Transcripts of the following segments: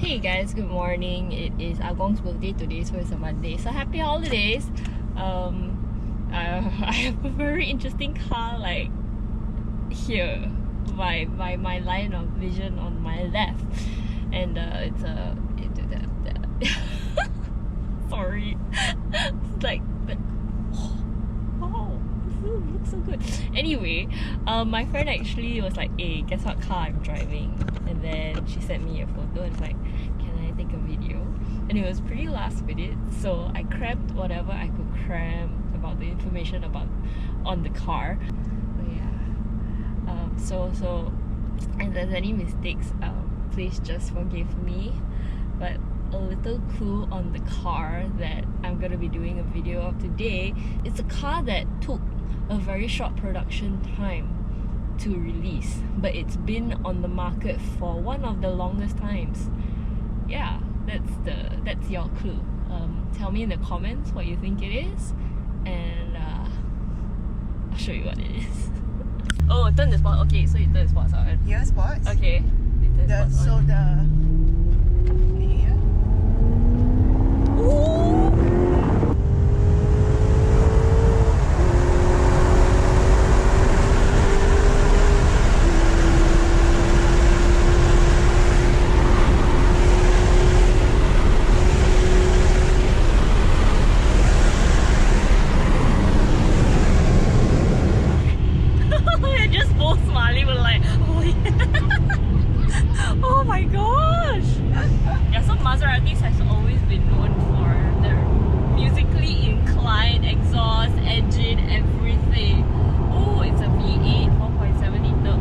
Hey guys, good morning. It is Agong's birthday today, so it's a Monday. So happy holidays. I have a very interesting car like here by my line of vision on my left, and it's a sorry, it's like the, oh, it looks so good. Anyway, my friend actually was like, "Hey, guess what car I'm driving?" And then she sent me a photo and it's like, "Can I take a video?" And it was pretty last minute, so I crammed whatever I could cram about the information on the car. But yeah, so if there's any mistakes, please just forgive me. But a little clue on the car that I'm gonna be doing a video of today. It's a car that took a very short production time to release, but it's been on the market for one of the longest times. Yeah, that's your clue. Tell me in the comments what you think it is, and I'll show you what it is. Oh, turn the spot. Okay, so you turn the spots on. Here, spots. Okay. You turn the spots on. Can you hear? Ooh! Oh my gosh! Yeah, so Maseratis has always been known for their musically inclined exhaust, engine, everything. Oh, it's a V8 4.7 liter.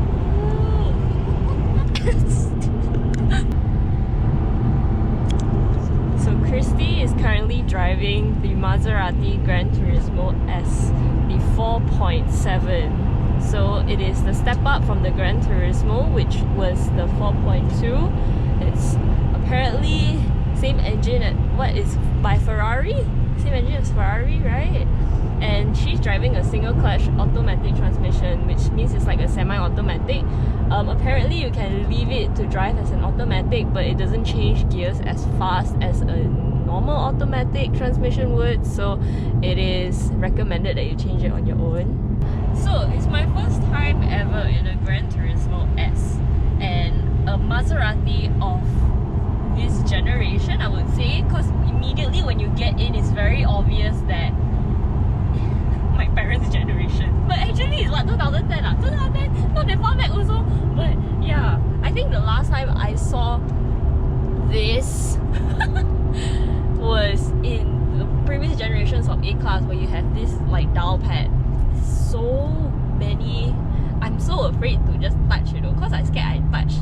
So Christy is currently driving the Maserati GranTurismo S, the 4.7. So it is the step up from the GranTurismo, which was the 4.2. It's apparently same engine at what is by Ferrari? Same engine as Ferrari, right? And she's driving a single clutch automatic transmission, which means it's like a semi-automatic. Apparently you can leave it to drive as an automatic, but it doesn't change gears as fast as a normal automatic transmission would, so it is recommended that you change it on your own. So it's my first time ever in a GranTurismo S, and a Maserati of this generation, I would say, because immediately when you get in, it's very obvious that my parents' generation. But actually it's what, 2010? 2010? Not that far back also. But yeah, I think the last time I saw this was in the previous generations of A-Class, where you have this like dial pad. So many, I'm so afraid to just touch, you know, because I scared I touch,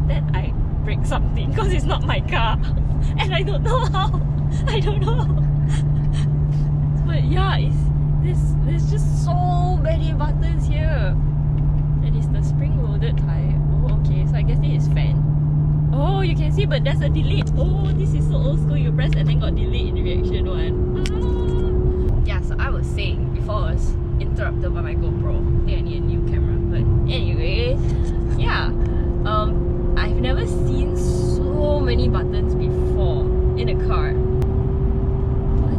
then I break something, because it's not my car and I don't know how. I don't know. But yeah, there's just so many buttons here, and it's the spring-loaded type. Oh, okay, so I guess this is fan. Oh, you can see, but there's a delete. Oh, this is so old school. You press and then got delete in reaction one. Yeah, so I was saying before I was interrupted by my GoPro. I think I need a new camera. But anyway, yeah. I've never seen so many buttons before in a car. What?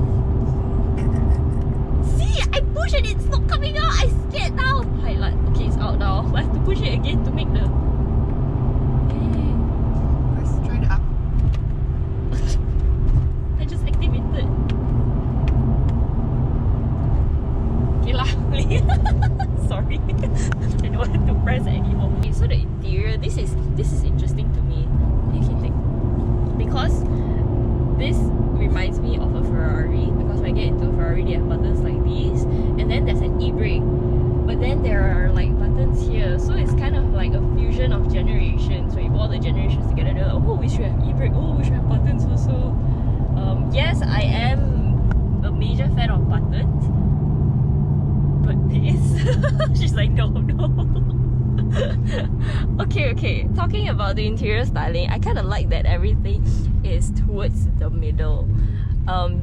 See, I push and it's not coming out. I scared now. Highlight. Okay, it's out now. I have to push it again to make the. Let's try the up. I just activated. Okay lah. Sorry. I don't want to press anymore. Okay, so the interior, this is interesting to me. You can take, because this reminds me of a Ferrari, because when I get into a Ferrari they have buttons like these, and then there's an e-brake, but then there are like buttons here, so it's kind of like a fusion of generations. When you put all the generations together, they're like, oh, we should have e-brake, oh, we should have buttons also. Yes, I am a major fan of buttons, but this she's like, no. Okay, talking about the interior styling, I kind of like that everything is towards the middle.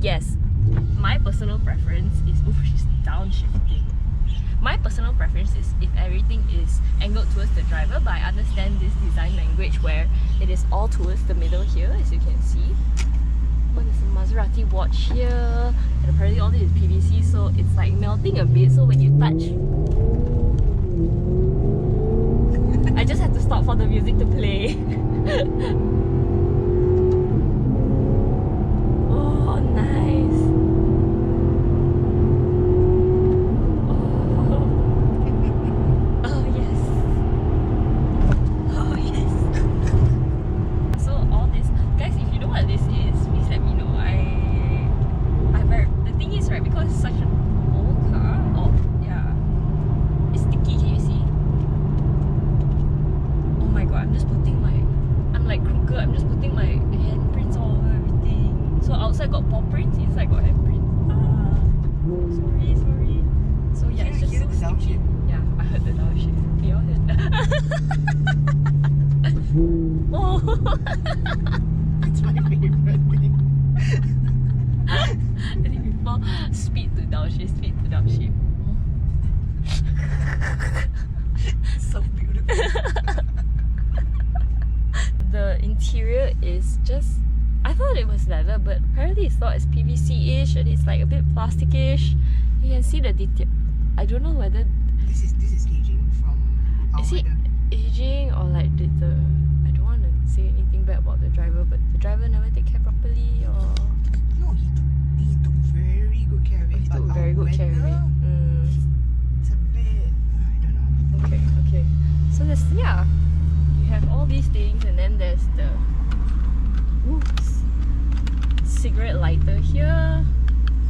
Yes, my personal preference is, oh, she's downshifting. My personal preference is if everything is angled towards the driver, but I understand this design language where it is all towards the middle here, as you Maserati watch here, and apparently all this is PVC, so it's like melting a bit. So when you touch, I just had to stop for the music to play. Oh, nice. Oh yes. Oh yes. So all this, guys, if you know what this is, please let me know. The thing is, right, because it's such an old car, yeah, it's sticky. Can you see? Oh my god, I'm like crooked. I'm just putting my handprints all over everything. So outside got paw prints, inside got handprints. Sorry. So yeah, it's just so sticky. Yeah, I heard the downshift. You all heard that? Oh. It's my favorite thing. I think people speed to downshift. So beautiful. The interior is just, I thought it was leather, but apparently it's not. It's PVC-ish and it's like a bit plastic-ish. You can see the detail. I don't know whether This is aging from our is it weather. aging or like did the, I don't want to say anything bad about the driver, but the driver never take care properly, or No, he took very good care of it. he but took our very good care of it. weather, It's a bit, I don't know. Okay. So there's, yeah, you have all these things, and then there's the cigarette lighter here,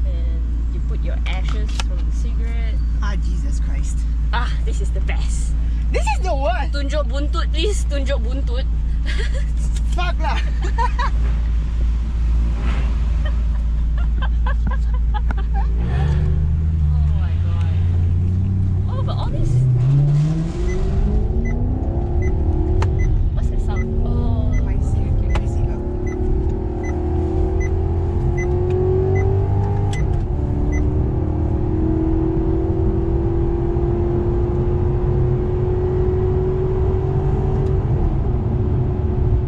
and you put your ashes from the cigarette. Ah, Jesus Christ. Ah, this is the best. This is the one. Tunjuk buntut, please. Tunjuk buntut. Fuck lah. Oh my god. Oh, but all this. What's that sound? Oh, My seat. My seat up.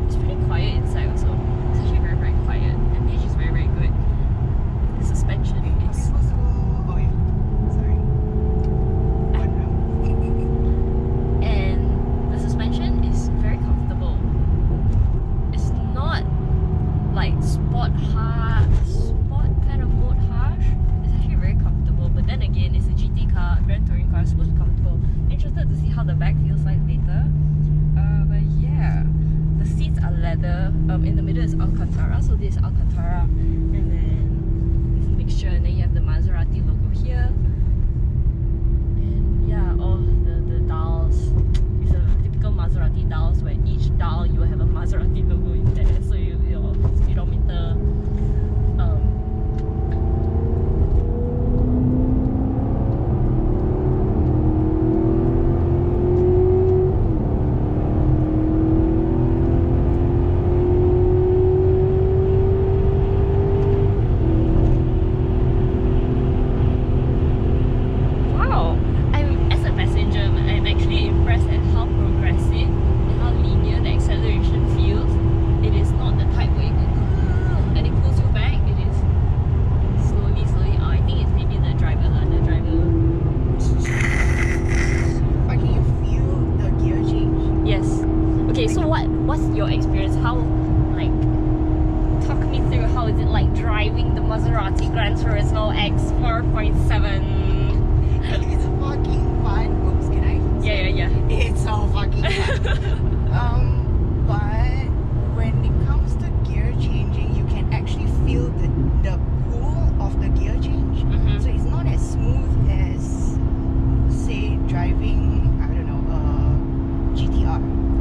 it's pretty quiet inside also. It's actually very, very quiet. MH is very, very good. The suspension Are we is. supposed to go? Oh yeah. Sorry. One round. And the suspension is very comfortable. It's not like sport kind of mode harsh. It's actually very comfortable. But then again, it's a GT car, Grand Touring car, it's supposed to be comfortable. Interested to see how the back feels like later. But yeah, the seats are leather. In the middle is Alcantara, so this is Alcantara, and then it's a mixture, and then you have the Maserati logo here. And yeah, all the dials. It's a typical Maserati dials where each dial you will have a Maserati logo in there. So your speedometer. Wow! As a passenger, I'm actually impressed at how progressive and how linear the acceleration feels. It is not the type where you go and it pulls you back. It is slowly. Oh, I think it's maybe the driver lah. The driver. But can you feel the gear change? Yes. Okay. So what's your experience? How, like, talk me through how is it like driving the Maserati GranTurismo X 4.7? It's fucking fun, folks. Can I? Yeah. It's so fucking fun. But when it comes to gear changing, you can actually feel the pull of the gear change. Mhm. So it's not as smooth as, say, driving, I don't know, GTR.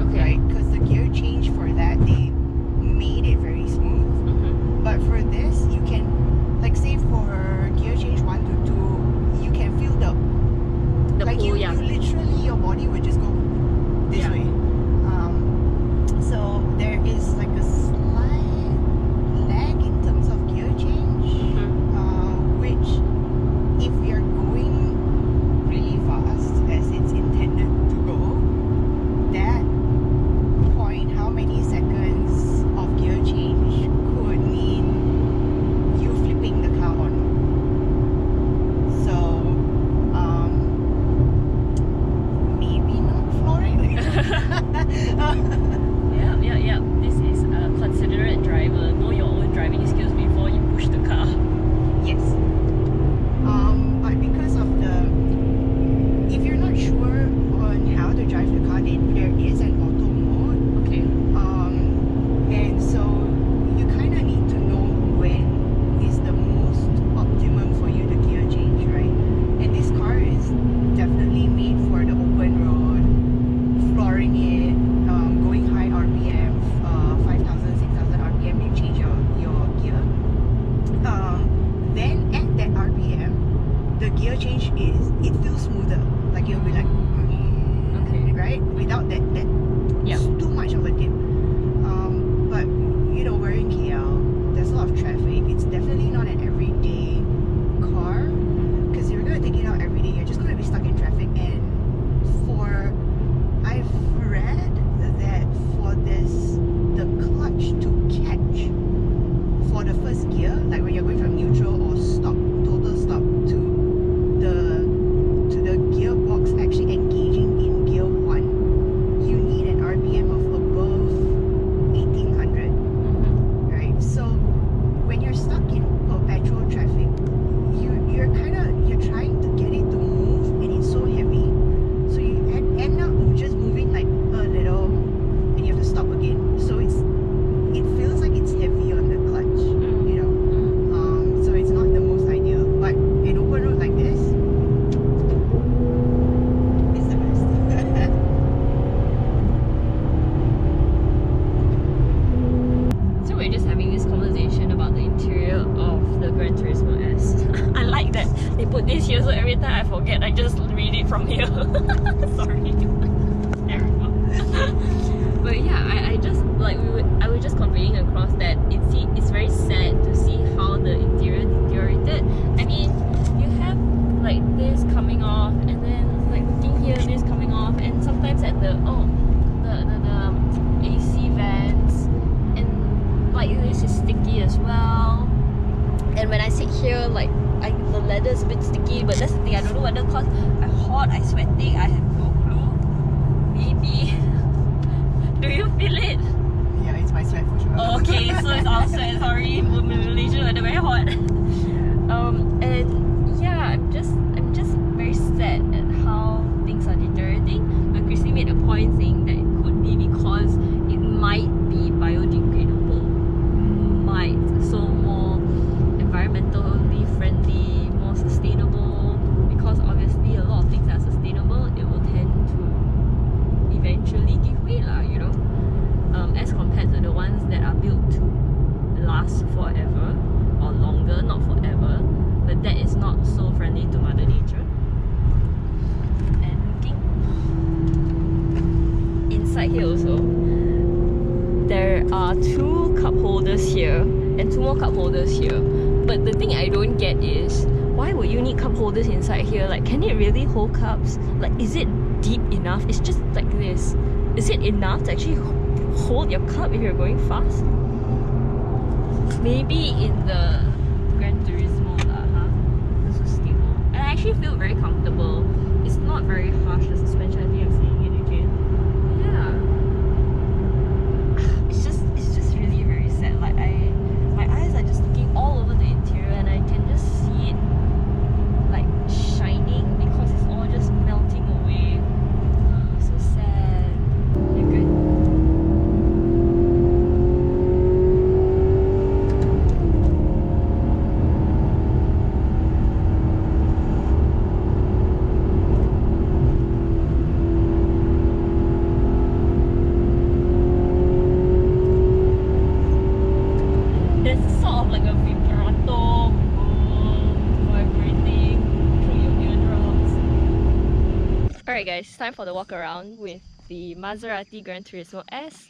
Okay. Right? Because the gear change for that, they made it very smooth. Mhm. But for this, you can, like, say for gear change 1 to 2, you can feel the The like pull, you yeah. literally, your body would just go this Yeah. way. that they put this here, so every time I forget, I just read it from here. Sorry. Terrible. But yeah, I just like I was just conveying across that it's very sad to see how the interior deteriorated. I mean, you have like this coming off, and then like looking here, this coming off, and sometimes at the AC vents, and like this is sticky as well. And when I sit here, like the leather is a bit sticky, but that's the thing, I don't know whether because I'm hot, I'm sweating, I have no clue. Maybe. Do you feel it? Yeah, it's my sweat for sure. Oh, okay, so it's all sweat, sorry. Malaysia weather very hot. And yeah, I'm just very sad at how things are deteriorating. But Chrissy made a point saying that it could be because it might be biodegradable. Might. So more environmentally friendly, more sustainable. Because obviously a lot of things that are sustainable, it will tend to eventually give way lah, you know. As compared to the ones that are built to last forever or longer, not forever, but that is not so friendly to Mother Nature. And looking inside here also, there are 2 cup holders here and 2 more cup holders here. But the thing I don't get is, why would you need cup holders inside here? Like, can it really hold cups? Like, is it deep enough? It's just like this. Is it enough to actually hold your cup if you're going fast? Maybe in the GranTurismo lah, huh? This is stable. And I actually feel very comfortable. It's not very harsh, the suspension. I think I'm saying it again. Yeah. It's just really very sad. Like my eyes are just looking all over the interior, and I can just see it like shining because it's all just melting away. So sad. You're good. Alright guys, it's time for the walk around with the Maserati GranTurismo S.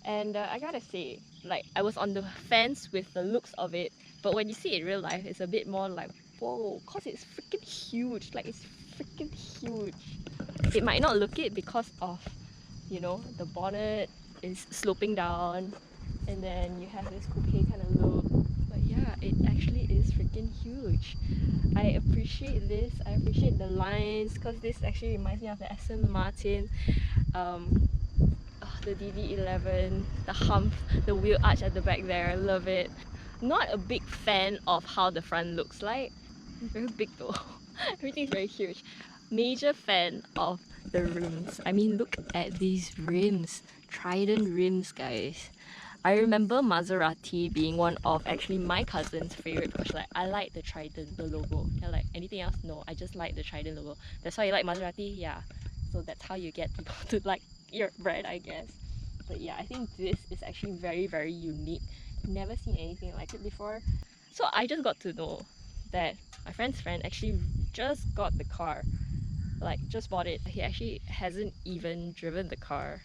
And I gotta say, like, I was on the fence with the looks of it, but when you see it in real life, it's a bit more like, whoa, cause it's freaking huge. Like, it's freaking huge. It might not look it because of, you know, the bonnet is sloping down, and then you have this coupe kind of look. But yeah, it actually is freaking huge. I appreciate this. I appreciate the lines because this actually reminds me of the Aston Martin, the DB11, the hump, the wheel arch at the back there. I love it. Not a big fan of how the front looks like. It's very big though. Everything's very huge. Major fan of the rims. I mean, look at these rims. Trident rims, guys. I remember Maserati being one of actually my cousin's favorite because like I like the Trident, the logo. And like anything else, no, I just like the Trident logo. That's why you like Maserati, yeah. So that's how you get people to like your brand, I guess. But yeah, I think this is actually very, very unique. Never seen anything like it before. So I just got to know that my friend's friend actually just got the car. Like, just bought it. He actually hasn't even driven the car.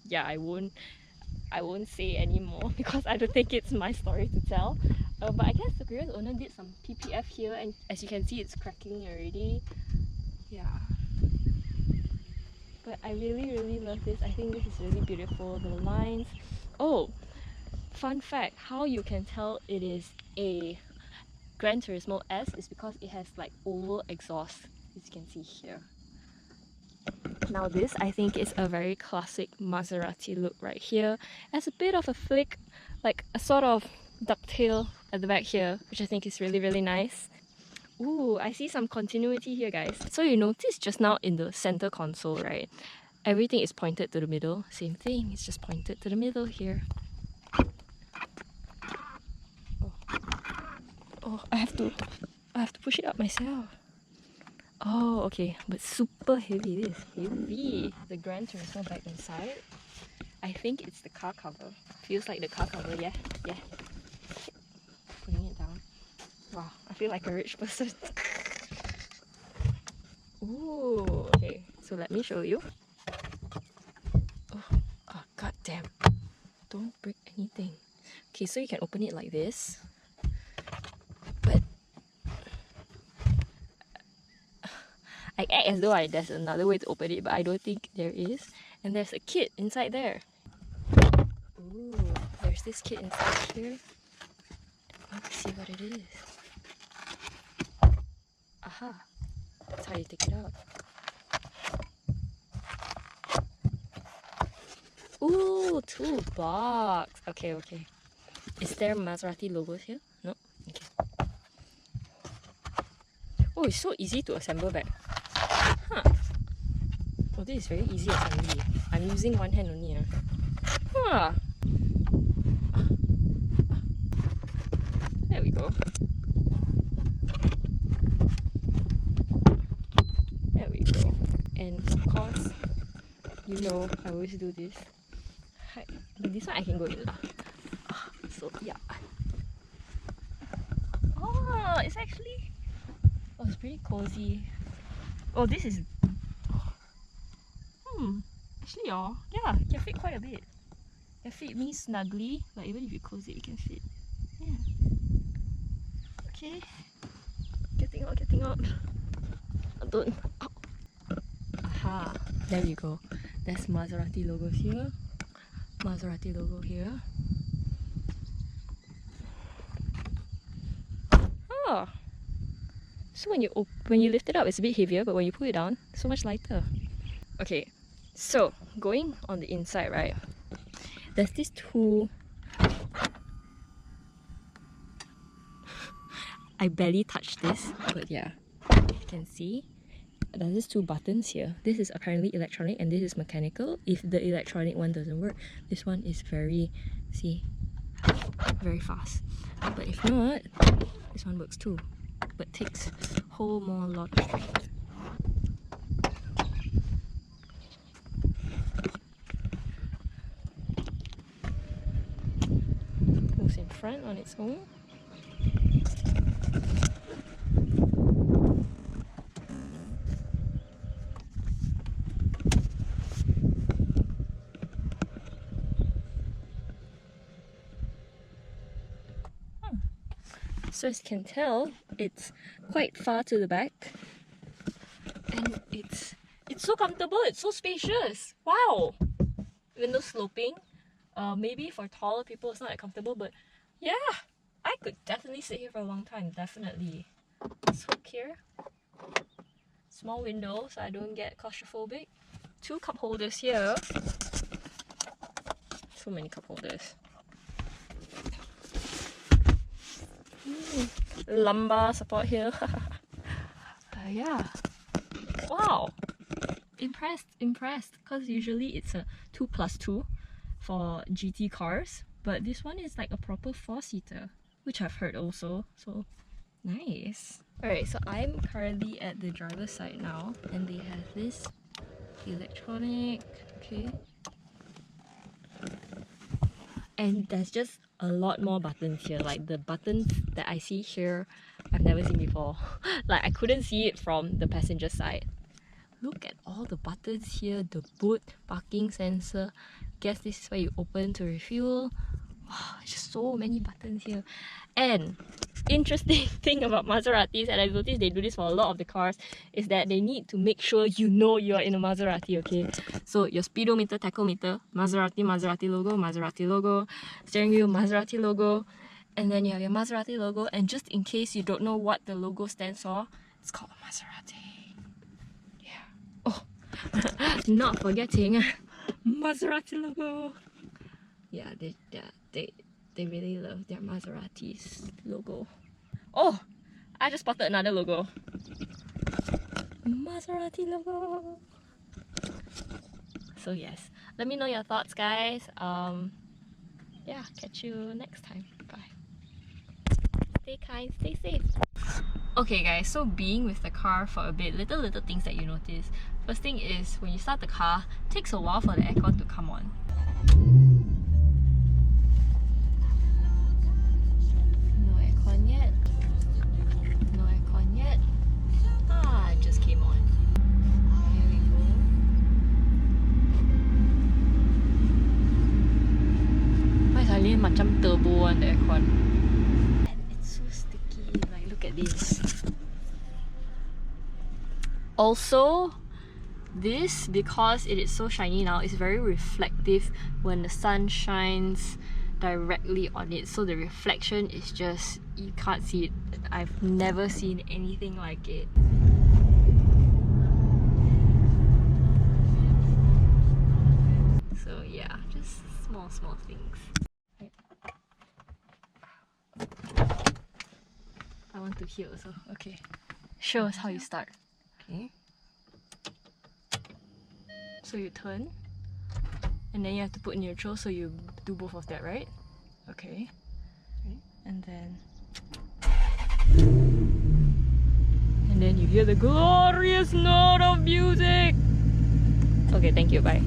Yeah, I won't say anymore because I don't think it's my story to tell. But I guess the previous owner did some PPF here, and as you can see, it's cracking already. Yeah. But I really, really love this. I think this is really beautiful. The lines. Oh, fun fact, how you can tell it is a GranTurismo S is because it has like oval exhaust, as you can see here. Now this, I think, is a very classic Maserati look right here. It has a bit of a flick, like a sort of ducktail at the back here, which I think is really, really nice. Ooh, I see some continuity here, guys. So you notice just now in the center console, right? Everything is pointed to the middle. Same thing, it's just pointed to the middle here. Oh, I have to push it up myself. Oh, okay, but super heavy. It is heavy. The GranTurismo back inside. I think it's the car cover. Feels like the car cover, yeah. Putting it down. Wow, I feel like a rich person. Ooh, okay, so let me show you. Oh, god damn. Don't break anything. Okay, so you can open it like this. But I act as though there's another way to open it, but I don't think there is. And there's a kit inside there. Ooh, there's this kit inside here. Let's see what it is. Aha, that's how you take it out. Ooh, toolbox. Okay, okay. Is there Maserati logos here? No? Okay. Oh, it's so easy to assemble back. Huh. Oh, this is very easy assembly. I'm using one hand only. Huh. There we go. There we go. And of course, you know I always do this. This one I can go in. So yeah. Oh, it's actually... Oh, it's pretty cozy. Oh, this is... Actually, yeah, it can fit quite a bit. It can fit me snugly. Like even if you close it, it can fit. Yeah. Okay. Getting out. Don't. Oh. Aha. There you go. There's Maserati logos here. Maserati logo here. Oh. So when you lift it up, it's a bit heavier, but when you pull it down, it's so much lighter. Okay. So going on the inside, right? There's these two. I barely touched this, but yeah, you can see there's these two buttons here. This is apparently electronic and this is mechanical. If the electronic one doesn't work, this one is very fast. But if not, this one works too, but takes a whole more lot of strength. Moves in front on its own. So as you can tell, it's quite far to the back, and it's so comfortable. It's so spacious. Wow! Even though sloping, maybe for taller people it's not that comfortable, but yeah, I could definitely sit here for a long time. Definitely. This hook here, small window so I don't get claustrophobic. Two cup holders here. So many cup holders. Lumbar support here. Yeah. Wow. Impressed. Because usually it's a 2+2 for GT cars, but this one is like a proper 4-seater, which I've heard also. So nice. Alright, so I'm currently at the driver's side now, and they have this electronic. Okay. And there's just a lot more buttons here. Like the buttons that I see here, I've never seen before. Like I couldn't see it from the passenger side. Look at all the buttons here. The boot, parking sensor. Guess this is where you open to refuel. Wow, just so many buttons here. And interesting thing about Maseratis, and I noticed they do this for a lot of the cars, is that they need to make sure you know you're in a Maserati, okay? So your speedometer, tachometer, Maserati logo, steering wheel, Maserati logo, and then you have your Maserati logo, and just in case you don't know what the logo stands for, it's called a Maserati. Yeah. Oh, not forgetting Maserati logo. Yeah, they really love their Maserati's logo. Oh, I just spotted another logo. Maserati logo. So yes, let me know your thoughts, guys. Yeah, catch you next time. Bye. Stay kind, stay safe. Okay guys, so being with the car for a bit, little things that you notice. First thing is, when you start the car, it takes a while for the aircon to come on. No aircon yet. ni macam turbo one, the aircon. And it's so sticky, like look at this. Also, this, because it is so shiny now, is very reflective when the sun shines directly on it. So the reflection is just, you can't see it. I've never seen anything like it. So yeah, just small things. I want to hear also. Okay. Show us how you start. Okay. So you turn, and then you have to put neutral, so you do both of that, right? Okay. And then you hear the glorious note of music. Okay, thank you, bye.